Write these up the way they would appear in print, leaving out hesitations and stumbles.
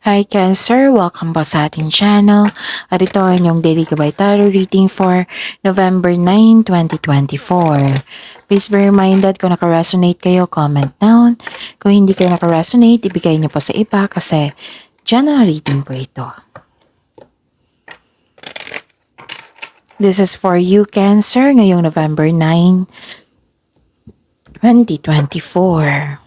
Hi Cancer! Welcome po sa ating channel. At ito ang inyong daily gabay tarot reading for November 9, 2024. Please be reminded kung naka-resonate kayo, comment down. Kung hindi kayo naka-resonate, ibigay niyo po sa iba kasi general reading po ito. This is for you Cancer ngayong November 9, 2024.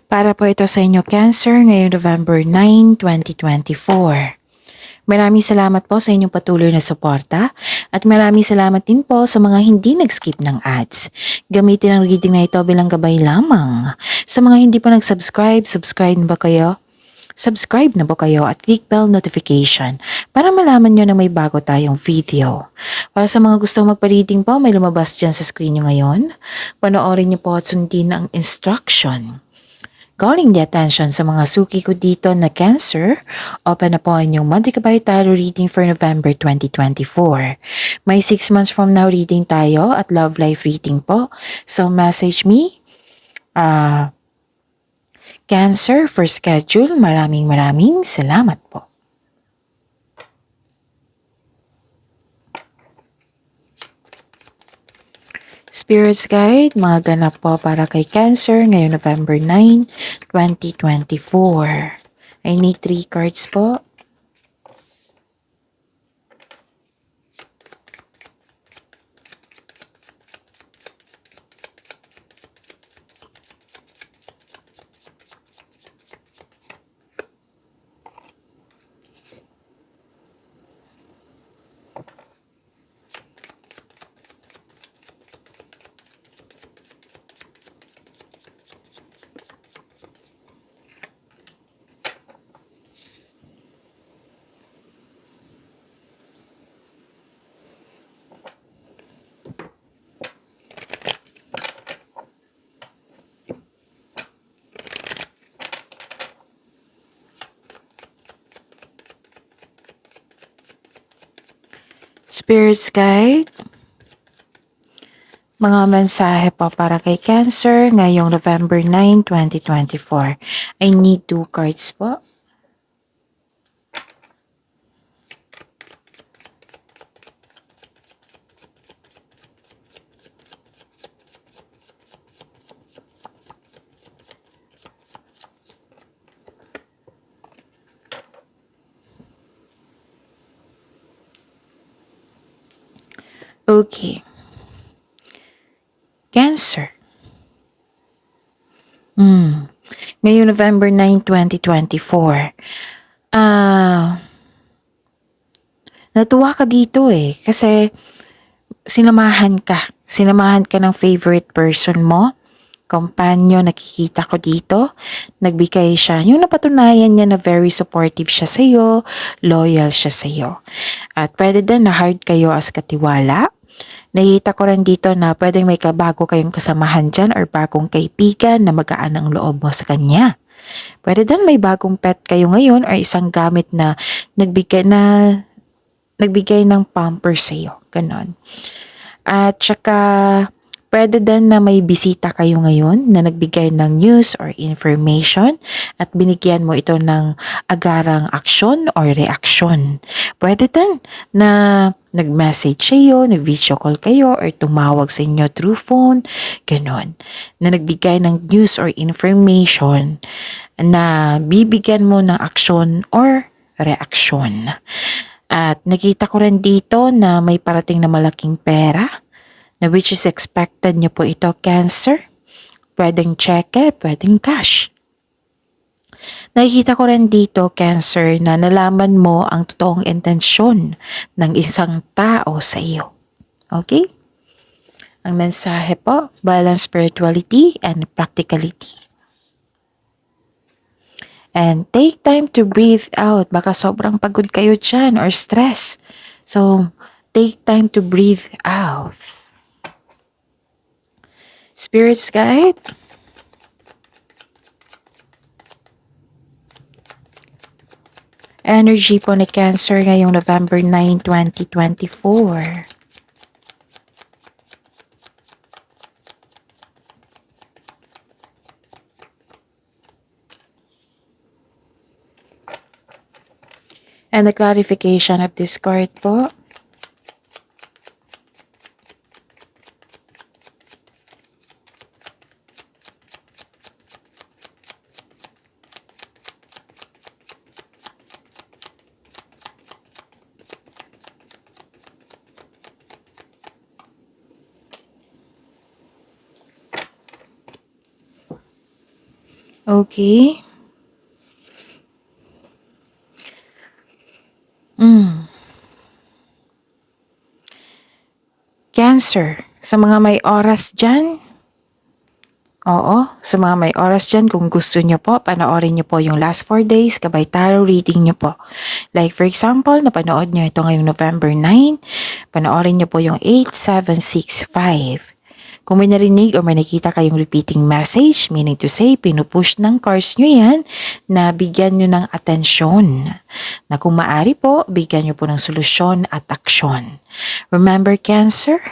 Para po ito sa inyo Cancer ngayong November 9, 2024. Maraming salamat po sa inyong patuloy na suporta at maraming salamat din po sa mga hindi nag-skip ng ads. Gamitin ang reading na ito bilang gabay lamang. Sa mga hindi pa nag-subscribe, subscribe na ba kayo? Subscribe na ba kayo at click bell notification para malaman nyo na may bago tayong video. Para sa mga gustong magpa-reading po, may lumabas dyan sa screen nyo ngayon. Panoorin nyo po at sundin ang instruction. Calling the attention sa mga suki ko dito na Cancer, open na po ang inyong monthly gabay tarot reading for November 2024. May 6 months from now reading tayo at love life reading po. So message me, Cancer for schedule. Maraming salamat po. Spirits Guide, mga ganap po para kay Cancer ngayong November 9, 2024. I need 3 cards po. Spirits Guide, mga mensahe po para kay Cancer ngayong November 9, 2024. I need 2 cards po. Okay. Cancer. Ngayong November 9, 2024. Natuwa ka dito kasi sinamahan ka. Sinamahan ka ng favorite person mo. Kompanyo, nakikita ko dito. Nagbigay siya. Yung napatunayan niya na very supportive siya sa'yo, loyal siya sa'yo. At pwede din na hard kayo as katiwala. Nakita ko rin dito na pwedeng may bago kayong kasamahan dyan or bagong kaibigan na magaan ang loob mo sa kanya. Pwede din may bagong pet kayo ngayon or isang gamit na nagbigay ng pamper sa'yo. Ganon. At saka pwede din na may bisita kayo ngayon na nagbigay ng news or information at binigyan mo ito ng agarang aksyon or reaksyon. Pwede din na nag-message sa'yo, nag-video call kayo or tumawag sa inyo through phone, ganon. Na nagbigay ng news or information na bibigyan mo ng aksyon or reaksyon. At nakita ko rin dito na may parating na malaking pera na which is expected nyo po ito, Cancer. Pwedeng cheque, pwedeng cash. Nakikita ko rin dito, Cancer, na nalaman mo ang totoong intensyon ng isang tao sa iyo. Okay? Ang mensahe po, balance spirituality and practicality. And take time to breathe out. Baka sobrang pagod kayo dyan or stress. So, take time to breathe out. Spirits guide. Energy po ni Cancer ngayong November 9, 2024. And the clarification of this card po. Okay. Cancer, sa mga may oras dyan, sa mga may oras dyan, kung gusto nyo po, panoorin nyo po yung last 4 days, kabay tarot reading nyo po. Like for example, napanood nyo ito ngayong November 9, panoorin nyo po yung 8765. Kung may narinig o may nakita kayong repeating message, meaning to say, pinupush ng cards nyo yan, na bigyan nyo ng atensyon. Na kung maaari po, bigyan nyo po ng solusyon at aksyon. Remember, Cancer,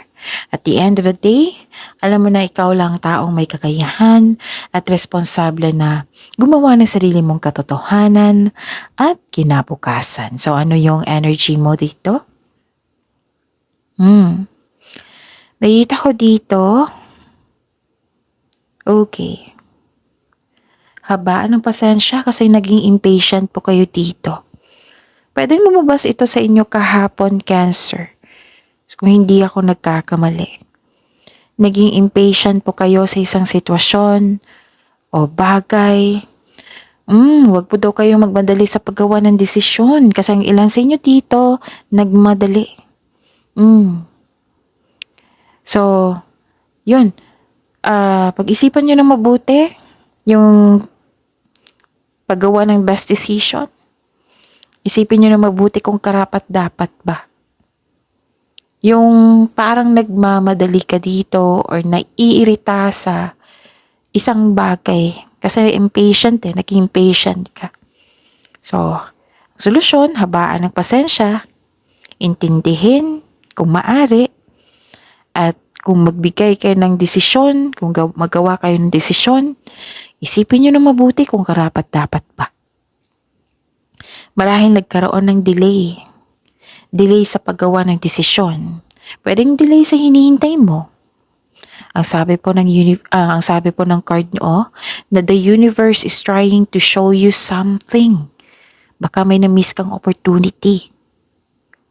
at the end of the day, alam mo na ikaw lang taong may kakayahan at responsable na gumawa ng sarili mong katotohanan at kinabukasan. So, ano yung energy mo dito? Nakita ko dito. Okay. Habaan ng pasensya kasi naging impatient po kayo dito. Pwedeng lumabas ito sa inyo kahapon, Cancer. So, kung hindi ako nagkakamali. Naging impatient po kayo sa isang sitwasyon o bagay. Wag po daw kayong magmadali sa paggawa ng desisyon kasi ang ilan sa inyo dito nagmadali. So, yun. Pag-isipan nyo na mabuti yung paggawa ng best decision. Isipin nyo na mabuti kung karapat-dapat ba. Yung parang nagmamadali ka dito or naiirita sa isang bagay. Kasi impatient naging impatient ka. So, solusyon, habaan ng pasensya, intindihin kung maari, at kung magbigay kayo ng desisyon, kung magawa kayo ng desisyon, isipin nyo na mabuti kung karapat-dapat ba. Marahil nagkaroon ng delay. Delay sa paggawa ng desisyon. Pwedeng delay sa hinihintay mo. Ang sabi po ng card nyo, na the universe is trying to show you something. Baka may na-miss kang opportunity.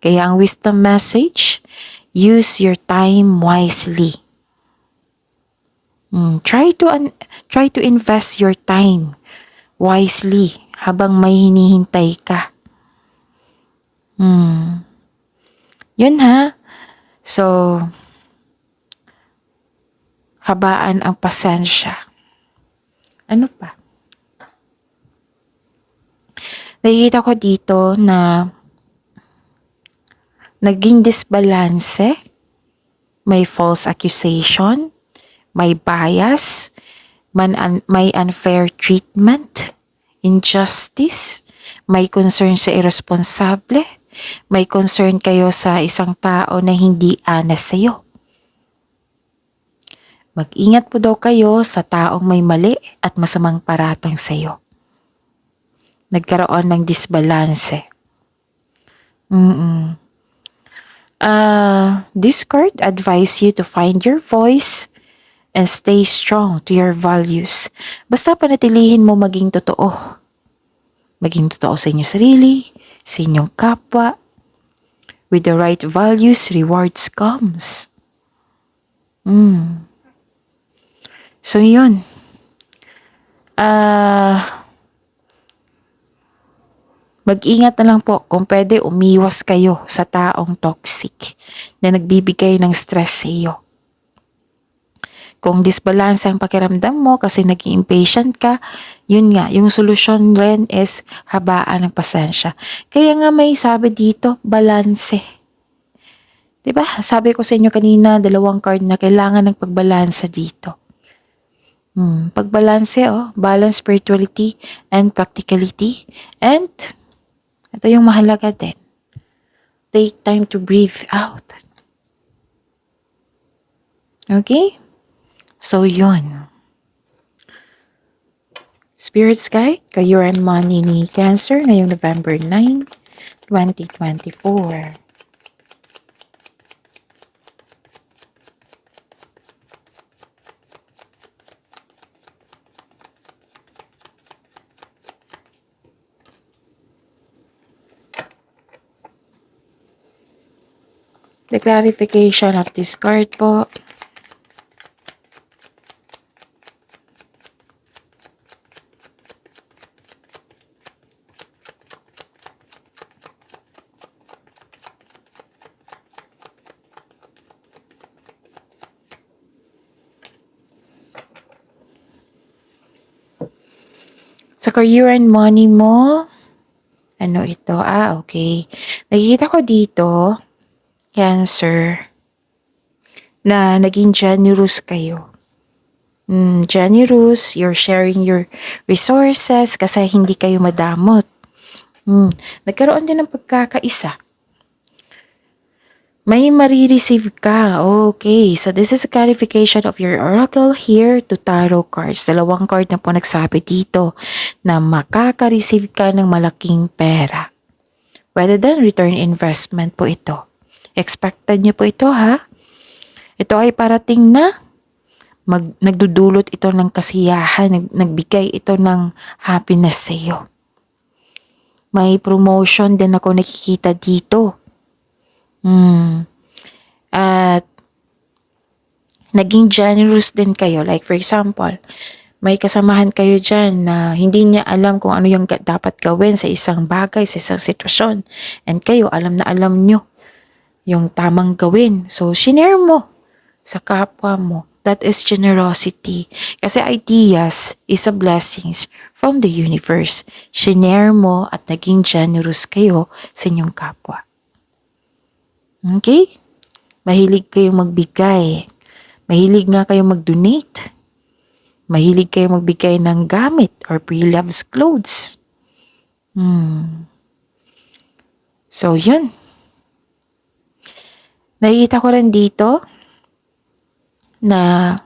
Kaya ang wisdom message, use your time wisely. Try to invest your time wisely habang may hinihintay ka. Yun ha. So, habaan ang pasensya. Ano pa? Nakikita ko dito na naging disbalance, may false accusation, may bias, may unfair treatment, injustice, may concern sa irresponsable, may concern kayo sa isang tao na hindi honest sa'yo. Mag-ingat po daw kayo sa taong may mali at masamang paratang sa'yo. Nagkaroon ng disbalance. This card advise you to find your voice and stay strong to your values. Basta panatilihin mo maging totoo. Maging totoo sa inyong sarili, sa inyong kapwa. With the right values, rewards comes. So yun. Mag-ingat na lang po kung pwede umiwas kayo sa taong toxic na nagbibigay ng stress sa iyo. Kung disbalance ang pakiramdam mo kasi naging impatient ka, yun nga, yung solusyon rin is habaan ng pasensya. Kaya nga may sabi dito, balanse. 'Di ba? Sabi ko sa inyo kanina, dalawang card na kailangan ng pagbalansa dito. Pagbalanse, balance spirituality and practicality. And ito yung mahalaga din. Take time to breathe out. Okay? So, yun. Spirit's Guide, Career and Money ni Cancer ngayong November 9, 2024. The clarification of this card po. Sa career and money mo, ano ito? Okay. Nakikita ko dito, Cancer, na naging generous kayo. Generous, you're sharing your resources kasi hindi kayo madamot. Nagkaroon din ng pagkakaisa. May marireceive ka. Okay, so this is a clarification of your oracle here to tarot cards. Dalawang card na po nagsabi dito na makaka-receive ka ng malaking pera. Rather than return investment po ito. Expected nyo po ito ha. Ito ay parating na nagdudulot ito ng kasiyahan, nagbigay ito ng happiness sa iyo. May promotion din ako nakikita dito. At naging generous din kayo. Like for example, may kasamahan kayo dyan na hindi niya alam kung ano yung dapat gawin sa isang bagay, sa isang sitwasyon. And kayo, alam na alam nyo yung tamang gawin. So, shinare mo sa kapwa mo. That is generosity. Kasi ideas is a blessings from the universe. Shinare mo at naging generous kayo sa inyong kapwa. Okay? Mahilig kayong magbigay. Mahilig nga kayong mag-donate. Mahilig kayong magbigay ng gamit or pre-loved clothes. So, yun. Nakikita ko rin dito na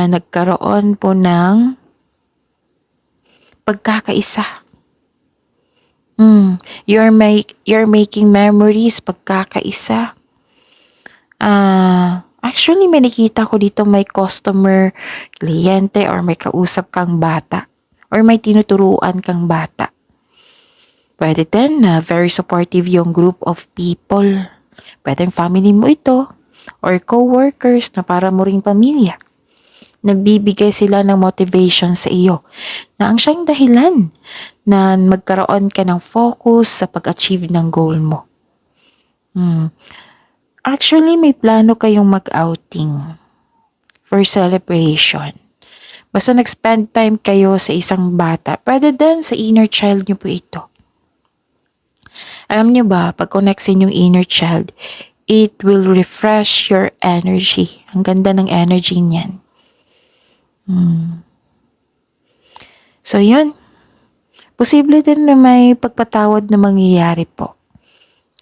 nagkaroon po ng pagkakaisa. You're making memories, pagkakaisa. Actually, may nakita ko dito may customer, kliyente, or may kausap kang bata. Or may tinuturuan kang bata. Pwede din na very supportive yung group of people. Pwede family mo ito. Or co-workers na para mo ring pamilya. Nagbibigay sila ng motivation sa iyo na ang siyang dahilan na magkaroon ka ng focus sa pag-achieve ng goal mo. Actually, may plano kayong mag-outing for celebration. Basta nag-spend time kayo sa isang bata, pwede din sa inner child niyo po ito. Alam niyo ba, pag connect sa inyong inner child, it will refresh your energy. Ang ganda ng energy niyan. So, yun. Posible din na may pagpatawad na mangyayari po.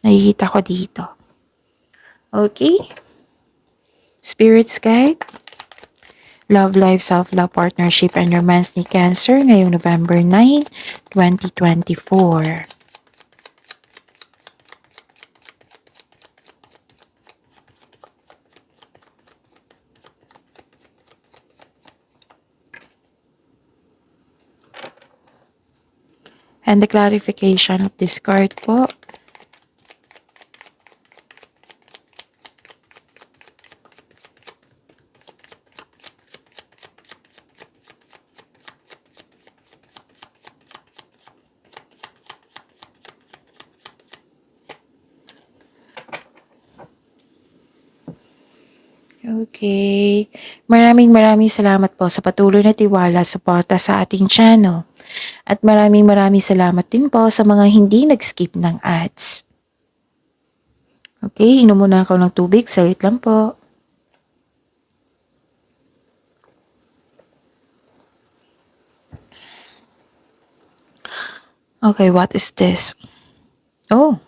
Nakikita ko dito. Okay? Spirit's Guide. Love Life, Self-Love, Partnership, and Romance ni Cancer ngayong November 9, 2024. And the clarification of this card po. Okay. Maraming salamat po sa patuloy na tiwala, suporta sa ating channel. At maraming salamat din po sa mga hindi nag-skip ng ads. Okay, inom muna ako ng tubig. Saglit lang po. Okay, what is this? Oh.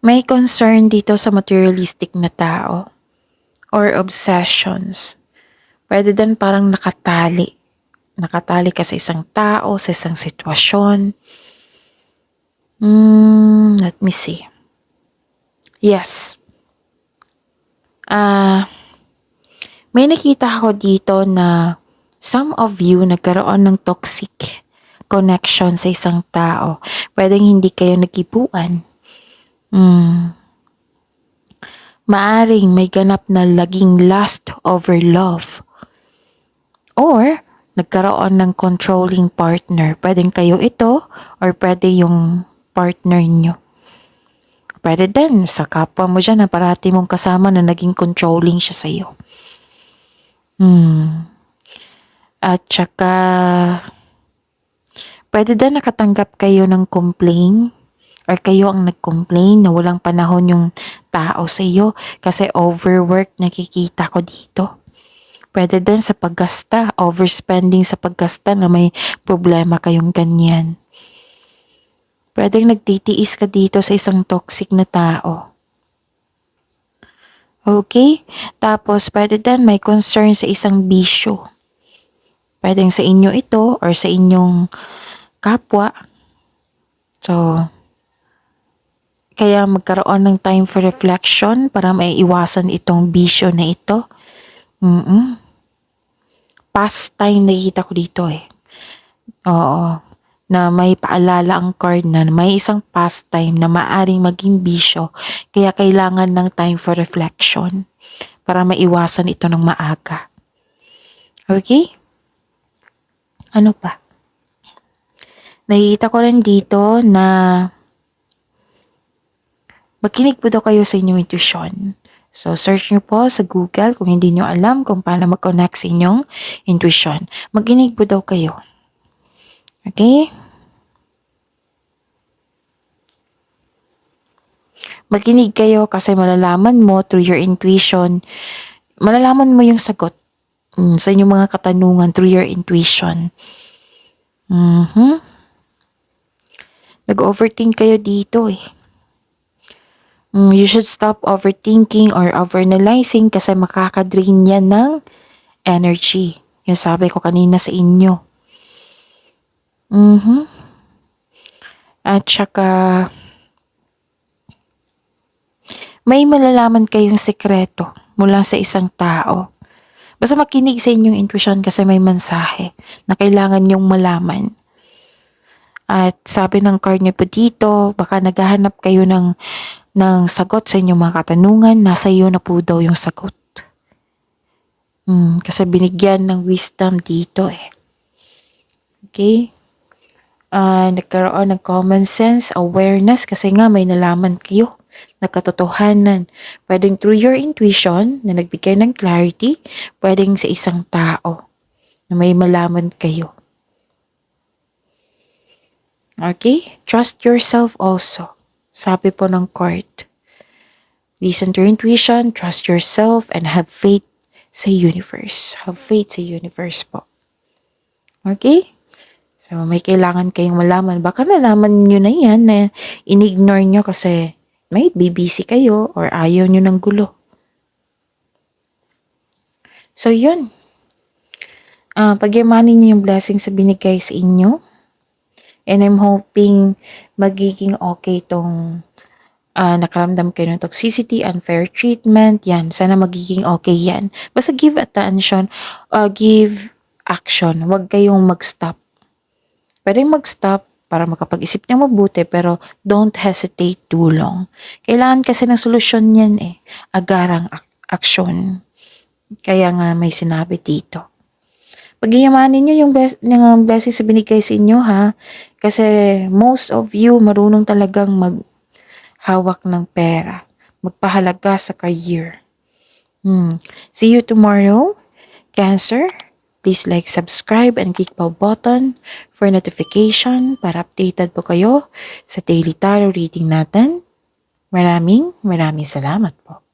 May concern dito sa materialistic na tao or obsessions. Pwede din parang nakatali. Nakatali ka sa isang tao, sa isang sitwasyon. Let me see. Yes. May nakita ako dito na some of you nagkaroon ng toxic connection sa isang tao. Pwedeng hindi kayo nagkipuan. Maaring may ganap na laging lust over love. Or, nagkaroon ng controlling partner. Pwedeng kayo ito or pwede yung partner nyo. Pwede din sa kapwa mo dyan na parati mong kasama na naging controlling siya sa'yo. At saka, pwede din nakatanggap kayo ng complaint or kayo ang nag-complain na walang panahon yung tao sa iyo kasi overwork nakikita ko dito. Pwede din sa paggasta, overspending sa paggasta na may problema kayong ganyan. Pwedeng nagtitiis ka dito sa isang toxic na tao. Okay? Tapos pwede din may concern sa isang bisyo. Pwedeng sa inyo ito or sa inyong kapwa. So, kaya magkaroon ng time for reflection para maiiwasan itong bisyo na ito. Pastime nakikita ko dito eh. Oo. Na may paalala ang card na may isang pastime na maaring maging bisyo. Kaya kailangan ng time for reflection para maiwasan ito ng maaga. Okay? Ano pa? Nakikita ko rin dito na makinig po daw kayo sa inyong intuition. So, search nyo po sa Google kung hindi nyo alam kung paano mag-connect sa inyong intuition. Makinig po daw kayo. Okay? Makinig kayo kasi malalaman mo through your intuition, malalaman mo yung sagot sa inyong mga katanungan through your intuition. Nag-overthink kayo dito eh. You should stop overthinking or overanalyzing kasi makakadrain yan ng energy. Yung sabi ko kanina sa inyo. At saka, may malalaman kayong sekreto mula sa isang tao. Basta makinig sa inyong intuition kasi may mensahe na kailangan nyong malaman. At sabi ng card niyo po dito, baka naghahanap kayo ng sagot sa inyong mga katanungan, nasa iyo na po daw yung sagot. Kasi binigyan ng wisdom dito eh. Okay? Nagkaroon ng common sense, awareness, kasi nga may nalaman kayo na katotohanan. Pwedeng through your intuition na nagbigay ng clarity, pwedeng sa isang tao na may malaman kayo. Okay? Trust yourself also. Sabi po ng card. Listen to your intuition, trust yourself, and have faith sa universe. Have faith sa universe po. Okay? So, may kailangan kayong malaman. Baka nalaman nyo na yan na in-ignore nyo kasi may busy kayo or ayaw nyo ng gulo. So, yun. Pagyamanin nyo yung blessings sa binigay sa inyo. And I'm hoping magiging okay tong nakaramdam kayo ng toxicity, unfair treatment, yan. Sana magiging okay yan. Basta give attention, give action. Huwag kayong mag-stop. Pwedeng mag-stop para makapag-isip niya mabuti, pero don't hesitate too long. Kailangan kasi ng solusyon yan eh. Agarang aksyon. Kaya nga may sinabi dito. Pagyamanin nyo yung blessings sa binigay sa inyo ha. Kasi most of you marunong talagang maghawak ng pera. magpahalaga sa career. See you tomorrow. Cancer, please like, subscribe, and click bell button for notification para updated po kayo sa daily tarot reading natin. Maraming salamat po.